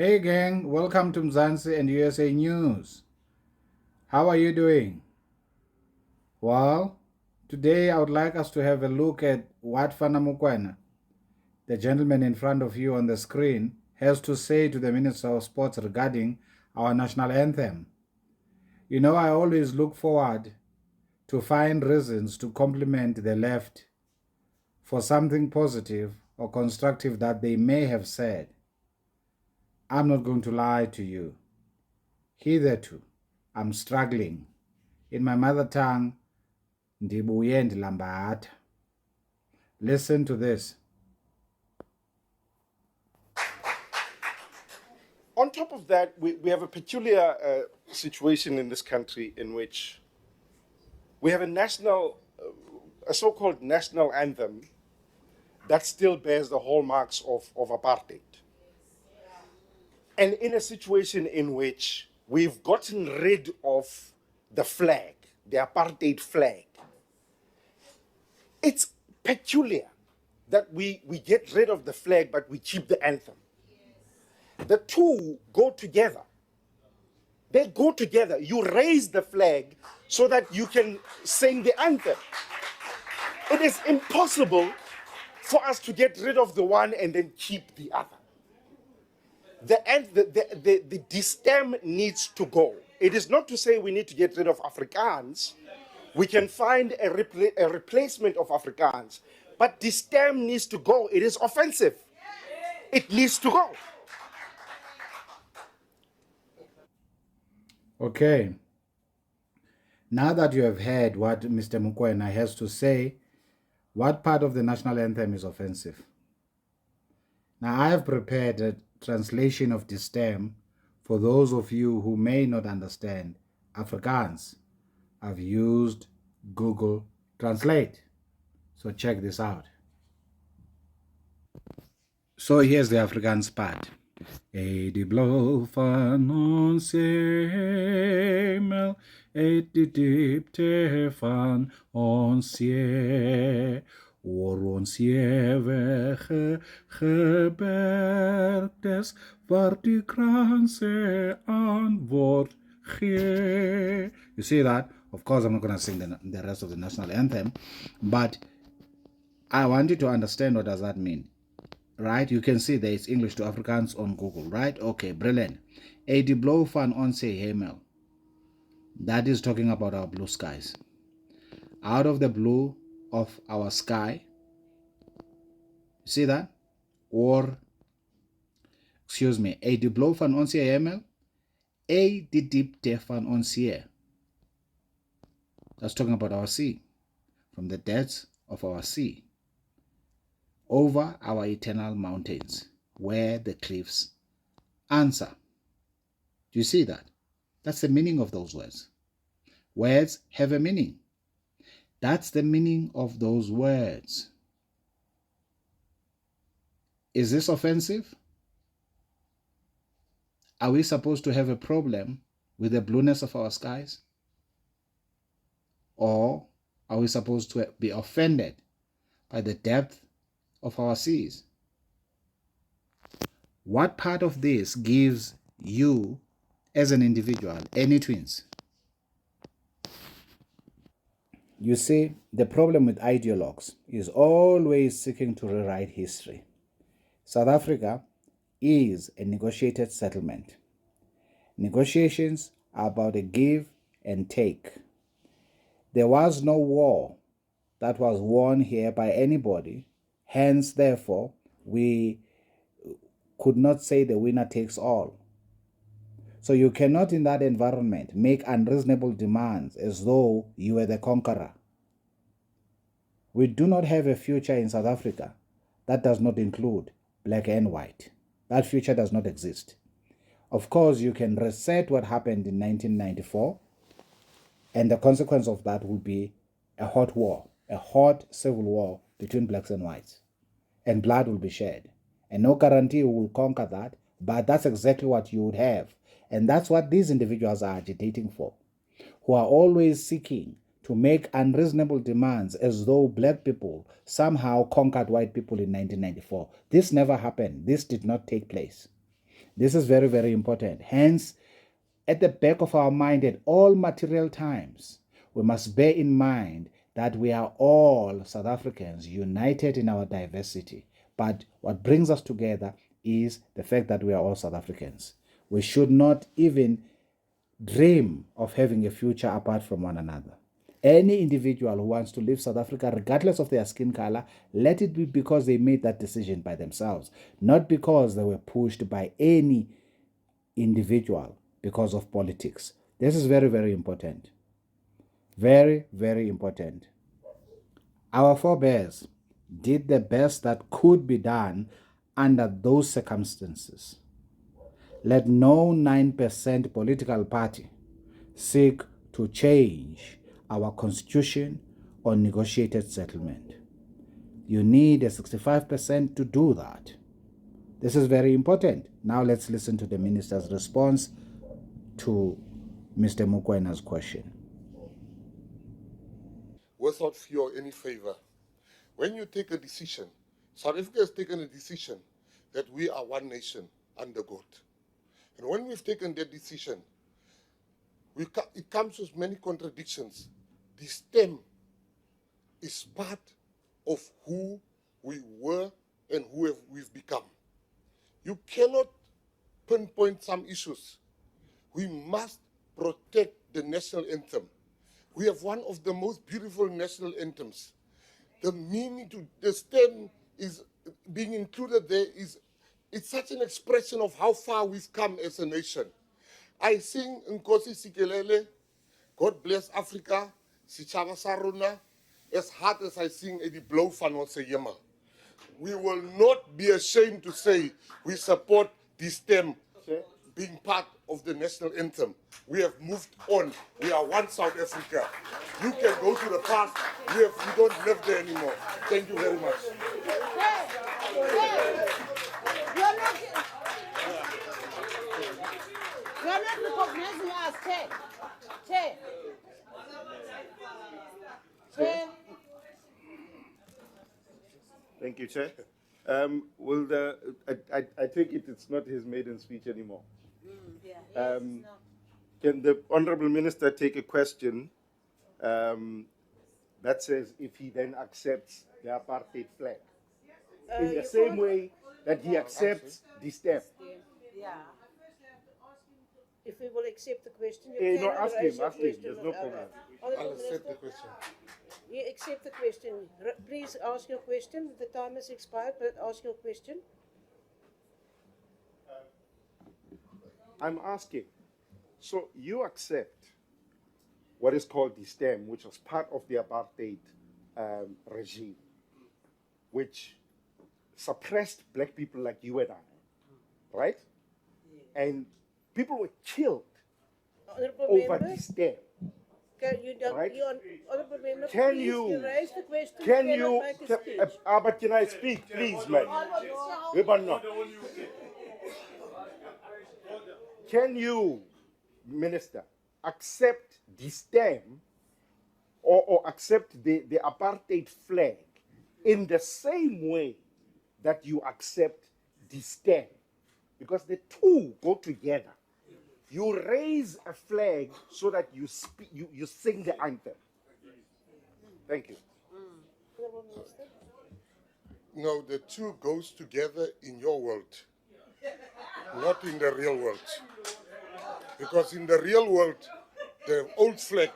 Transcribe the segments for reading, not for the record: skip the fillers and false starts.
Hey gang, welcome to Mzansi and USA News. How are you doing? Well, today I would like us to have a look at what Fana Mokoena, the gentleman in front of you on the screen, has to say to the Minister of Sports regarding our national anthem. You know, I always look forward to find reasons to compliment the left for something positive or constructive that they may have said. I'm not going to lie to you. Hitherto, I'm struggling. In my mother tongue, ndibuye ndilambatha. Listen to this. On top of that, we have a peculiar situation in this country in which we have a so-called national anthem that still bears the hallmarks of apartheid. And in a situation in which we've gotten rid of the flag, the apartheid flag, it's peculiar that we get rid of the flag, but we keep the anthem. The two go together. They go together. You raise the flag so that you can sing the anthem. It is impossible for us to get rid of the one and then keep the other. The stem needs to go. It is not to say we need to get rid of Afrikaans. We can find a replacement of Afrikaans, but the stem needs to go. It is offensive. It needs to go. Okay. Now that you have heard what Mr. Mokoena has to say, what part of the national anthem is offensive? Now, I have prepared a translation of this term for those of you who may not understand Afrikaans. I've used Google Translate. So check this out. So here's the Afrikaans part. Die blauw van ons hemel, uit die diepte van ons see, oor ons ewige gebergtes, waar die kranse antwoord gee. You see that? Of course, I'm not going to sing the rest of the national anthem, but I want you to understand what does that mean. Right? You can see there is English to Afrikaans on Google, right? Okay, brilliant. Die blauw van ons hemel. That is talking about our blue skies. Out of the blue of our sky. See that? Or, excuse me, die blauw van ons hemel. Die diepte van ons see. That's talking about our sea. From the depths of our sea. Over our eternal mountains, where the cliffs answer. Do you see that? That's the meaning of those words. Words have a meaning. That's the meaning of those words. Is this offensive? Are we supposed to have a problem with the blueness of our skies? Or are we supposed to be offended by the depth of our seas? What part of this gives you as an individual any twins? You see, the problem with ideologues is always seeking to rewrite history. South Africa is a negotiated settlement. Negotiations are about a give and take. There was no war that was won here by anybody. Hence, therefore, we could not say the winner takes all. So you cannot, in that environment, make unreasonable demands as though you were the conqueror. We do not have a future in South Africa that does not include black and white. That future does not exist. Of course, you can reset what happened in 1994, and the consequence of that will be a hot war, a hot civil war between blacks and whites, and blood will be shed. And no guarantee we will conquer that, but that's exactly what you would have. And that's what these individuals are agitating for, who are always seeking to make unreasonable demands as though black people somehow conquered white people in 1994. This never happened. This did not take place. This is very, very important. Hence, at the back of our mind at all material times, we must bear in mind that we are all South Africans united in our diversity. But what brings us together is the fact that we are all South Africans. We should not even dream of having a future apart from one another. Any individual who wants to leave South Africa, regardless of their skin color, let it be because they made that decision by themselves, not because they were pushed by any individual because of politics. This is very, very important. Very, very important. Our forebears did the best that could be done under those circumstances. Let no 9% political party seek to change our constitution or negotiated settlement. You need a 65% to do that. This is very important. Now let's listen to the minister's response to Mr. Mokoena's question. Without fear or any favor, when you take a decision, South Africa has taken a decision that we are one nation under God. And when we've taken that decision, it comes with many contradictions. The stem is part of who we were and who we've become. You cannot pinpoint some issues. We must protect the national anthem. We have one of the most beautiful national anthems. The meaning to the stem is being included there it's such an expression of how far we've come as a nation. I sing Nkosi Sikelele, God bless Africa, Sichava Saruna, as hard as I sing Eddie Blow Fana Seyema. We will not be ashamed to say we support this stem being part of the national anthem. We have moved on. We are one South Africa. You can go to the past. We don't live there anymore. Thank you very much. You're not recognizing us, Chair. Thank you, Chair. I take it's not his maiden speech anymore. Can the Honourable Minister take a question that says if he then accepts the apartheid flag? In the same way that he accepts the stem. Yeah. If we will accept the question, No, ask him. There's no problem. I'll accept the question. You accept the question. Please ask your question. The time has expired, but ask your question. I'm asking, so you accept what is called the stem, which was part of the apartheid regime, which suppressed black people like you and I, right? Yeah. And people were killed over the stem. Right? Can you raise the question? But can I speak, please, man? Can you, Minister, accept the stem or accept the apartheid flag in the same way that you accept the stem? Because the two go together. You raise a flag so that you sing the anthem. Thank you. No, the two goes together in your world, not in the real world. Because in the real world, the old flag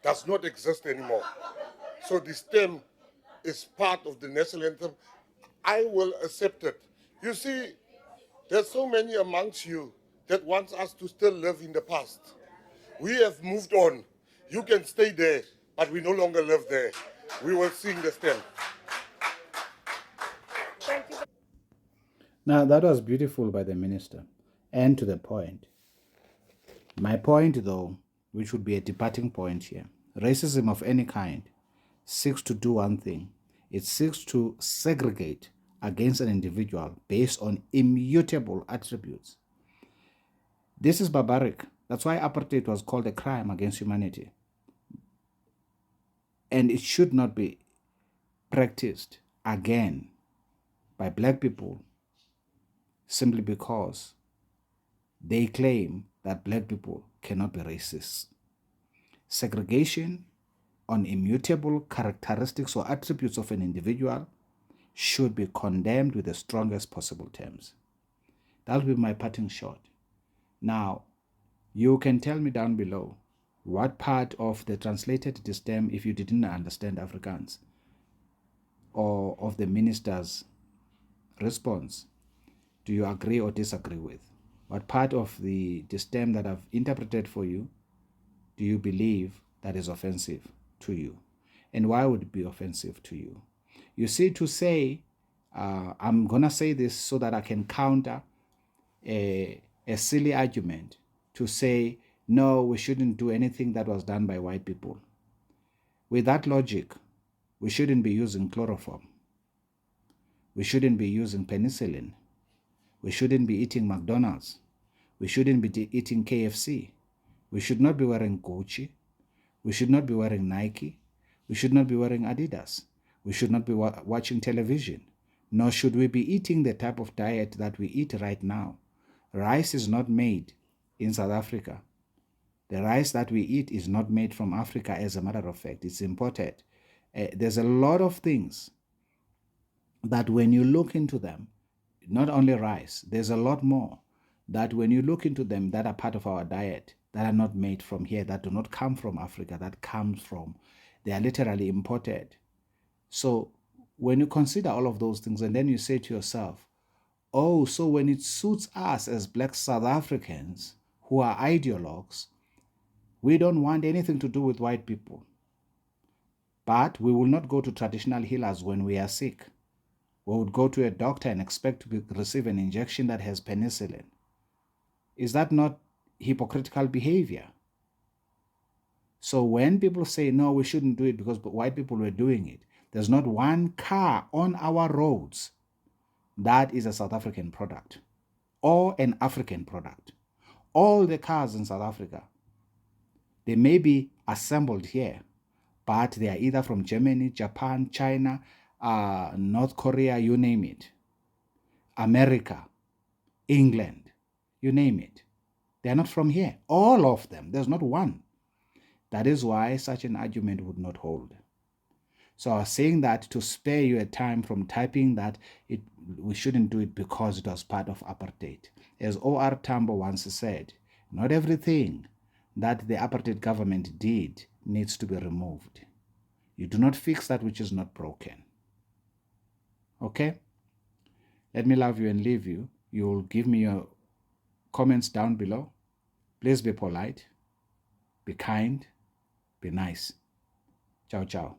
does not exist anymore. So the stem is part of the national anthem. I will accept it. You see, there's so many amongst you that wants us to still live in the past. We have moved on. You can stay there, but we no longer live there. We will sing the stem. Now, that was beautiful by the minister and to the point. My point, though, which would be a departing point here, racism of any kind seeks to do one thing. It seeks to segregate against an individual based on immutable attributes. This is barbaric. That's why apartheid was called a crime against humanity. And it should not be practiced again by black people simply because they claim that black people cannot be racist. Segregation on immutable characteristics or attributes of an individual should be condemned with the strongest possible terms. That'll be my parting shot. Now, you can tell me down below what part of the translated distem, if you didn't understand Afrikaans, or of the minister's response, do you agree or disagree with? What part of the distem that I've interpreted for you do you believe that is offensive to you? And why would it be offensive to you? You see, to say, I'm going to say this so that I can counter a silly argument to say, no, we shouldn't do anything that was done by white people. With that logic, we shouldn't be using chloroform. We shouldn't be using penicillin. We shouldn't be eating McDonald's. We shouldn't be eating KFC. We should not be wearing Gucci. We should not be wearing Nike. We should not be wearing Adidas. We should not be watching television. Nor should we be eating the type of diet that we eat right now. Rice is not made in South Africa. The rice that we eat is not made from Africa, as a matter of fact. It's imported. There's a lot of things that when you look into them, not only rice, there's a lot more that when you look into them that are part of our diet, that are not made from here, that do not come from Africa, that comes from, they are literally imported. So when you consider all of those things and then you say to yourself, oh, so when it suits us as black South Africans who are ideologues, we don't want anything to do with white people. But we will not go to traditional healers when we are sick. We would go to a doctor and expect to receive an injection that has penicillin. Is that not hypocritical behavior? So when people say, no, we shouldn't do it because white people were doing it, there's not one car on our roads that is a South African product or an African product. All the cars in South Africa, they may be assembled here, but they are either from Germany, Japan, China, North Korea, you name it, America, England, you name it. They are not from here. All of them. There's not one. That is why such an argument would not hold. So I was saying that to spare you a time from typing that we shouldn't do it because it was part of apartheid. As O.R. Tambo once said, not everything that the apartheid government did needs to be removed. You do not fix that which is not broken. Okay? Let me love you and leave you. You will give me your comments down below. Please be polite, be kind, be nice. Ciao, ciao.